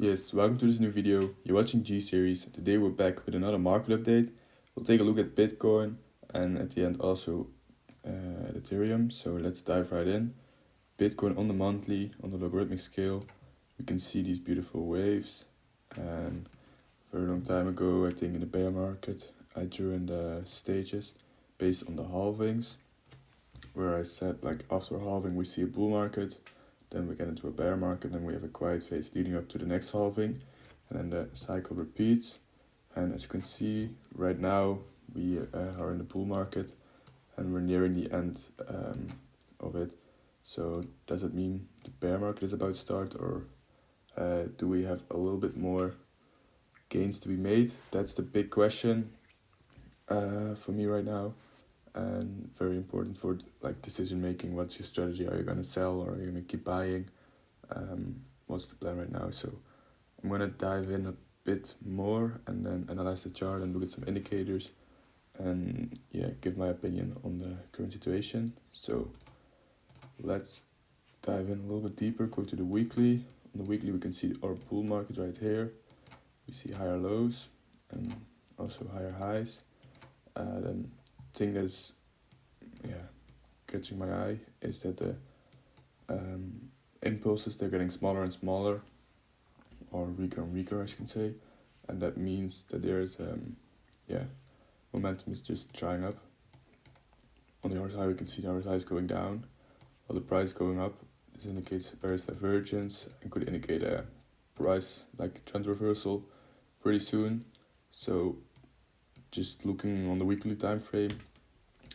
Yes, welcome to this new video. You're watching G-Series. Today we're back with another market update. We'll take a look at Bitcoin and at the end also at Ethereum. So let's dive right in. Bitcoin on the monthly, on the logarithmic scale, we can see these beautiful waves. And a very long time ago, I think in the bear market, I drew in the stages based on the halvings, where I said like after halving we see a bull market. Then we get into a bear market, then we have a quiet phase leading up to the next halving, and then the cycle repeats. And as you can see, right now we are in the bull market, and we're nearing the end of it. So does it mean the bear market is about to start, or do we have a little bit more gains to be made? That's the big question for me right now, and very important for like decision making. What's your strategy? Are you gonna sell or are you gonna keep buying? What's the plan right now? So I'm gonna dive in a bit more and then analyze the chart and look at some indicators and give my opinion on the current situation. So let's dive in a little bit deeper. Go to the weekly. On the weekly we can see our bull market right here. We see higher lows and also higher highs. Then thing that's catching my eye is that the impulses, they're getting smaller and smaller, or weaker and weaker I should say, and that means that there's momentum is just drying up. On the RSI we can see the RSI is going down while the price is going up. This indicates various divergence and could indicate a price like trend reversal pretty soon. So just looking on the weekly time frame,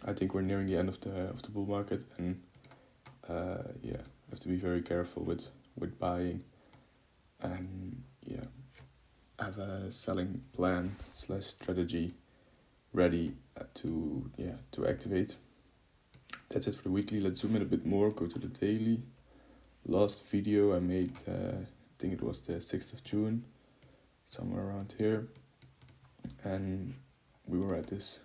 I think we're nearing the end of the bull market, and have to be very careful with buying, and have a selling plan / strategy ready to activate. That's it for the weekly. Let's zoom in a bit more. Go to the daily. Last video I made, I think it was the 6th of June, somewhere around here, and we were at this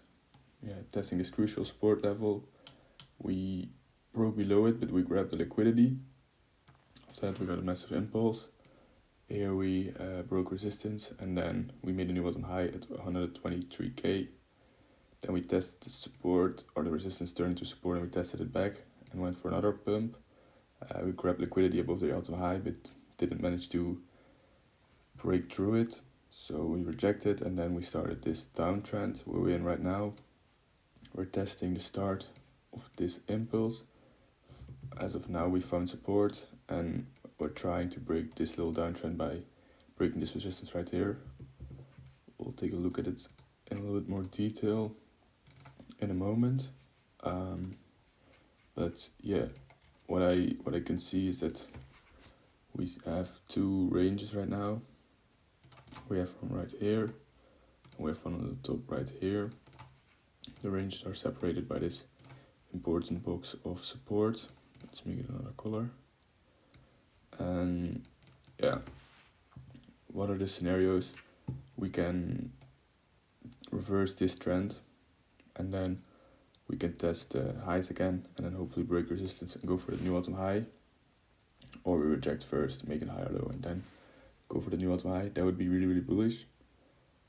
testing this crucial support level. We broke below it, but we grabbed the liquidity. After that we got a massive impulse. Here we broke resistance, and then we made a new bottom high at 123k. Then we tested the support, or the resistance turned to support, and we tested it back and went for another pump. We grabbed liquidity above the all-time high, but didn't manage to break through it, so we rejected, and then we started this downtrend where we're in right now. We're testing the start of this impulse. As of now we found support, and we're trying to break this little downtrend by breaking this resistance right here. We'll take a look at it in a little bit more detail in a moment. But what I can see is that we have two ranges right now. We have one right here, and we have one on the top right here. The ranges are separated by this important box of support. Let's make it another color. And what are the scenarios? We can reverse this trend, and then we can test the highs again, and then hopefully break resistance and go for the new all-time high. Or we reject first, make a higher low, and then go for the new all-time high. That would be really, really bullish.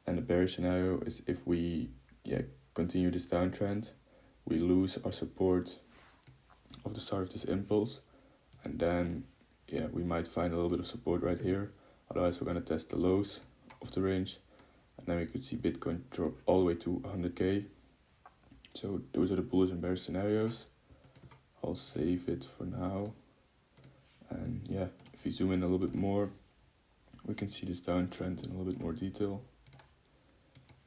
And the bearish scenario is if we continue this downtrend, we lose our support of the start of this impulse, and then we might find a little bit of support right here. Otherwise we're going to test the lows of the range, and then we could see Bitcoin drop all the way to 100k. So those are the bullish and bearish scenarios. I'll save it for now. And if we zoom in a little bit more, we can see this downtrend in a little bit more detail.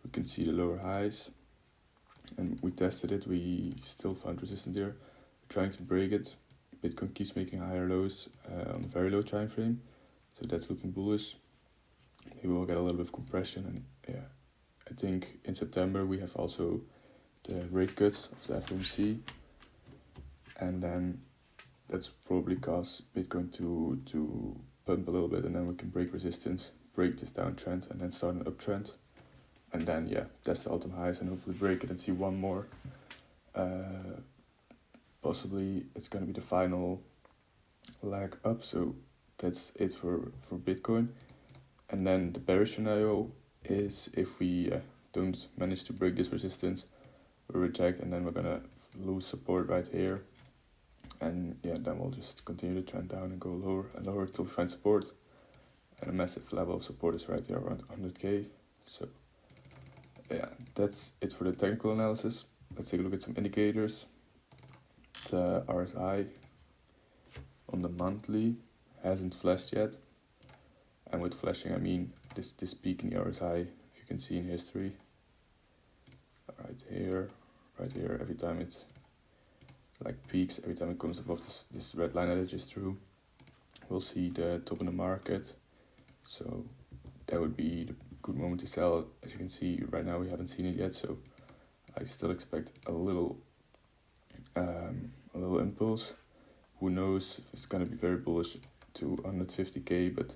We can see the lower highs, and we tested it. We still found resistance here. We're trying to break it. Bitcoin keeps making higher lows on the very low time frame, so that's looking bullish. Maybe we'll get a little bit of compression, and I think in September we have also the rate cuts of the FOMC, and then that's probably cause Bitcoin to pump a little bit, and then we can break resistance, break this downtrend, and then start an uptrend, and then test the all-time highs and hopefully break it and see one more. Possibly it's going to be the final leg up. So that's it for Bitcoin. And then the bearish scenario is if we don't manage to break this resistance, we reject, and then we're gonna lose support right here. And yeah, then we'll just continue to trend down and go lower and lower till we find support. And a massive level of support is right here around 100k. So yeah, that's it for the technical analysis. Let's take a look at some indicators. The RSI on the monthly hasn't flashed yet. And with flashing, I mean this peak in the RSI, if you can see in history. Right here, every time it like peaks, every time it comes above this red line that I just drew, we'll see the top of the market. So that would be the good moment to sell. As you can see right now, we haven't seen it yet, so I still expect a little impulse. Who knows if it's gonna be very bullish to 150k, but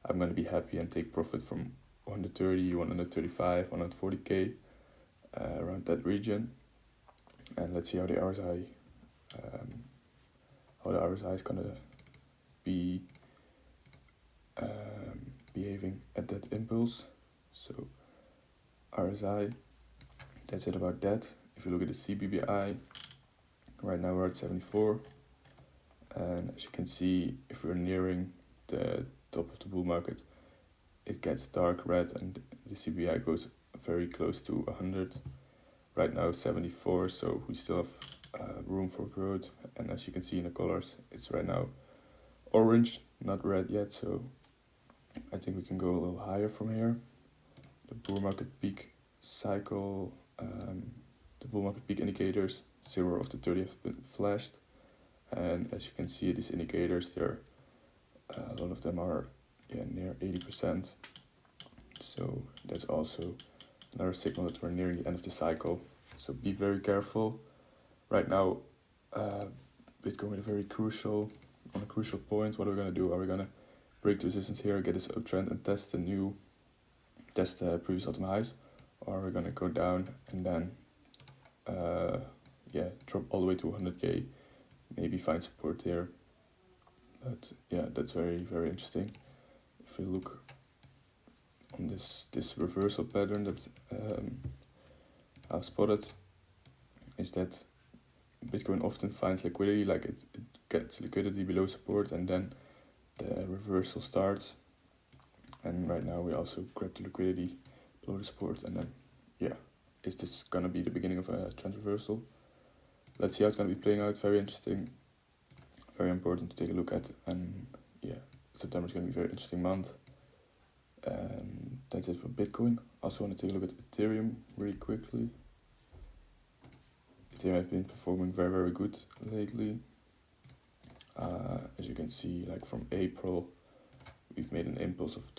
I'm gonna be happy and take profit from 130, 135, 140k, around that region. And let's see how the RSI is gonna be behaving at that impulse. So RSI, that's it about that. If you look at the CBBI, right now we're at 74, and as you can see, if we're nearing the top of the bull market, it gets dark red and the CBI goes very close to 100. Right now 74, so we still have room for growth. And as you can see in the colors, it's right now orange, not red yet, so I think we can go a little higher from here. The bull market peak cycle, the bull market peak indicators, 0 of the 30 have been flashed. And as you can see, these indicators, a lot of them are near 80%. So that's also another signal that we're nearing the end of the cycle. So be very careful. Right now, Bitcoin is on a crucial point. What are we gonna do? Are we gonna break the resistance here, get this uptrend, and test the previous all-time highs, or are we gonna go down and then drop all the way to 100k, maybe find support here? But yeah, that's very, very interesting. If we look on this reversal pattern that I've spotted, is that Bitcoin often finds liquidity, like it gets liquidity below support and then the reversal starts. And right now we also grab the liquidity below the support, and then is this gonna be the beginning of a trend reversal? Let's see how it's gonna be playing out. Very interesting, very important to take a look at. And September is gonna be a very interesting month. And that's it for Bitcoin. Also want to take a look at Ethereum really quickly. Ethereum has been performing very, very good lately. As you can see, like from April, we've made an impulse of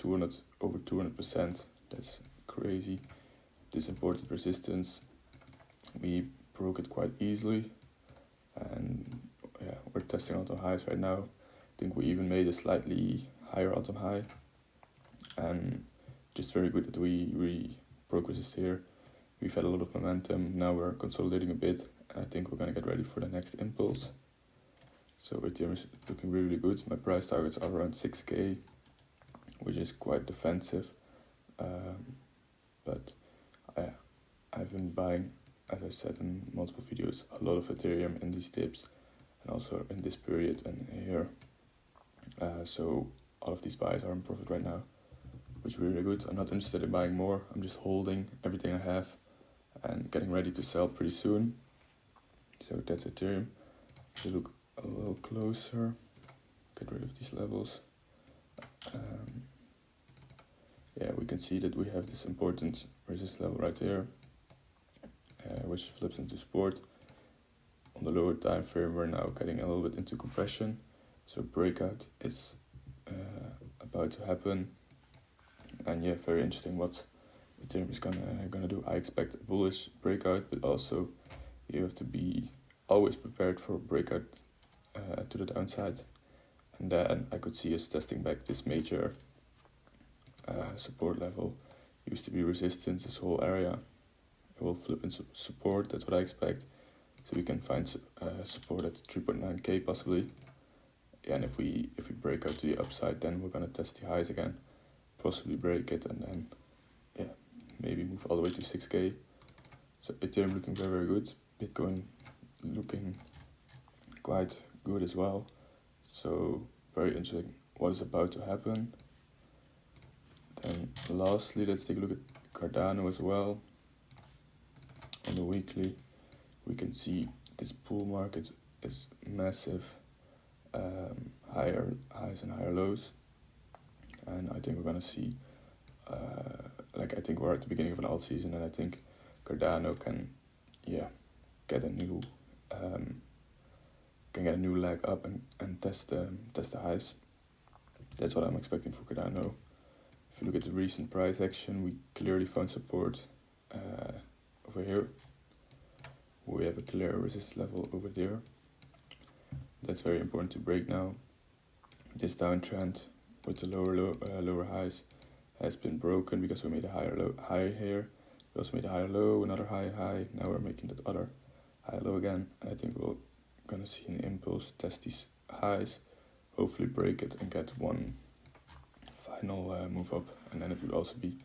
over 200%. That's crazy. This important resistance, we broke it quite easily, and we're testing all-time highs right now. I think we even made a slightly higher all-time high, and just very good that we broke resist here. We've had a lot of momentum. Now we're consolidating a bit, and I think we're gonna get ready for the next impulse. So Ethereum is looking really, really good. My price targets are around 6k, which is quite defensive. But I've been buying, as I said in multiple videos, a lot of Ethereum in these dips, and also in this period and here. So all of these buys are in profit right now, which is really good. I'm not interested in buying more. I'm just holding everything I have and getting ready to sell pretty soon. So that's Ethereum. If you look a little closer, get rid of these levels. We can see that we have this important resistance level right here, which flips into support. On the lower time frame, we're now getting a little bit into compression, so breakout is about to happen. And very interesting what Ethereum is gonna do. I expect a bullish breakout, but also you have to be always prepared for a breakout to the downside. And then I could see us testing back this major support level. Used to be resistance, this whole area. It will flip into support, that's what I expect. So we can find support at 3.9k possibly. And if we break out to the upside, then we're gonna test the highs again. possibly break it, and then yeah, maybe move all the way to 6K. So Ethereum looking very, very good. Bitcoin looking quite good as well. So very interesting what is about to happen. Then lastly, let's take a look at Cardano as well. On the weekly, we can see this bull market is massive, higher highs and higher lows. And I think we're gonna see, I think we're at the beginning of an alt season, and I think Cardano can, get a new, leg up and test the highs. That's what I'm expecting for Cardano. If you look at the recent price action, we clearly found support over here. We have a clear resistance level over there. That's very important to break now. This downtrend with the lower highs has been broken because we made a high here. We also made a higher low, another high. Now we're making that other high low again. And I think we're gonna see an impulse test these highs, hopefully break it and get one final move up. And then it would also be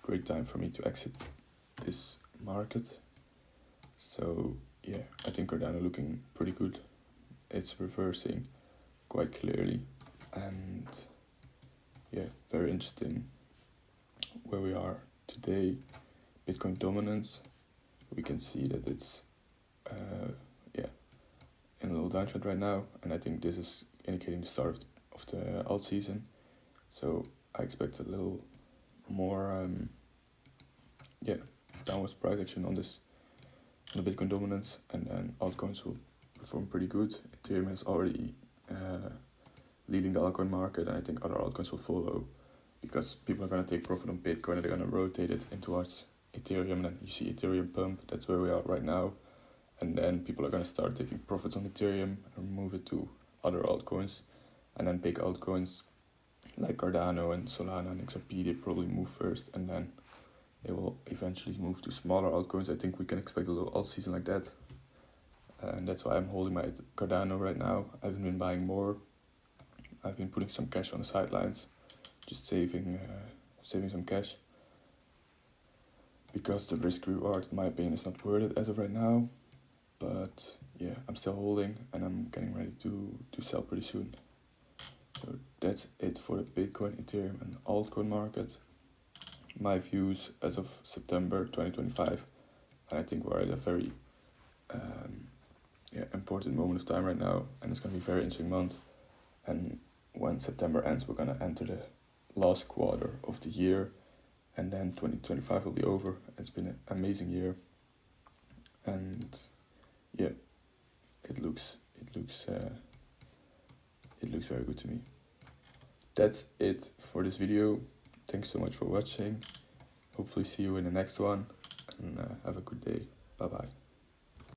a great time for me to exit this market. So yeah, I think Cardano looking pretty good. It's reversing quite clearly, and yeah, very interesting where we are today. Bitcoin dominance, we can see that it's in a little downtrend right now, and I think this is indicating the start of the alt season. So I expect a little more downwards price action on this, on the Bitcoin dominance, and then altcoins will perform pretty good. Ethereum is already leading the altcoin market, and I think other altcoins will follow, because people are going to take profit on Bitcoin and they're going to rotate it in towards Ethereum, and then you see Ethereum pump. That's where we are right now, and then people are going to start taking profits on Ethereum and move it to other altcoins, and then big altcoins like Cardano and Solana and XRP, they probably move first, and then they will eventually move to smaller altcoins. I think we can expect a little alt season like that, and that's why I'm holding my Cardano right now. I haven't been buying more. I've been putting some cash on the sidelines, just saving some cash, because the risk reward, in my opinion, is not worth it as of right now. But yeah, I'm still holding, and I'm getting ready to sell pretty soon. So that's it for the Bitcoin, Ethereum, and altcoin market. My views as of September 2025, and I think we're at a very important moment of time right now, and it's going to be a very interesting month. And when September ends, we're going to enter the last quarter of the year, and then 2025 will be over. It's been an amazing year, and yeah, it looks very good to me. That's it for this video. Thanks so much for watching. Hopefully see you in the next one, and have a good day. Bye bye.